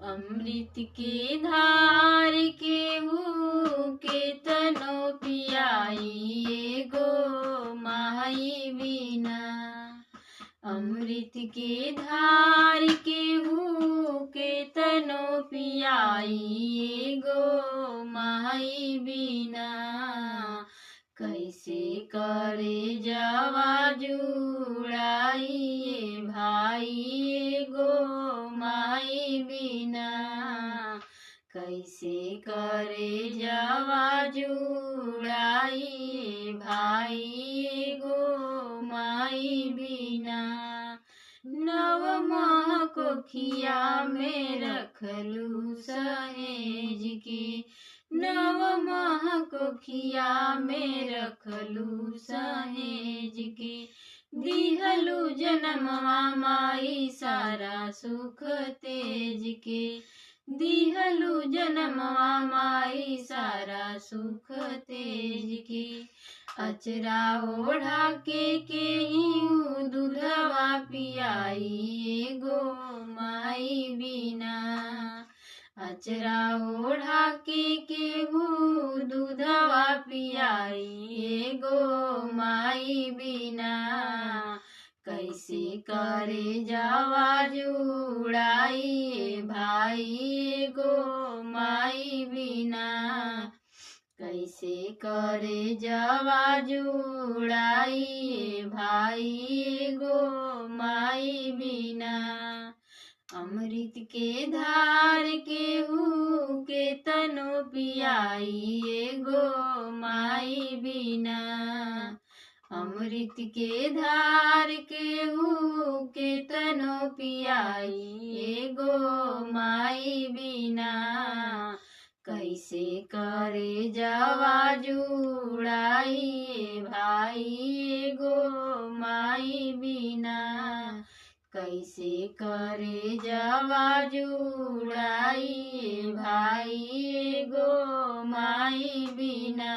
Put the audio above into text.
अमृत के धार केहू के तनो पियाई गो माई बिना। अमृत के धार केहू के तनो पियाई गो माई बिना। कैसे करे जावा जुड़ाई भाई गो माई बिना। कैसे करे जावा जुड़ाई भाई गो माई बिना। नव माह कोखिया में रखलू सहेज के। नव माह कोखिया में रखलू सहेज के। दिहलू जनमवा माई सारा सुख तेज के। दिहलू जनमवा माई सारा सुख तेज के। अचरा ओढ़ा के केहू दूधवा पियाई गो माई बिना। अचरा ओढ़ा के केहू दूधवा पियाई गो माई बिना। कैसे करे जावा जुड़ाई भाई गो माई बिना। कैसे करे जावा जुड़ाई भाई गो माई बिना। अमृत के धार केहू के तनो पियाई गो माई बिना। अमृत के धार केहू के तनो पियाई गो माई बिना। कैसे करे जावा जुड़ाई भाई गो माई बिना। कैसे करे जावा जुड़ाई भाई गो माई बिना।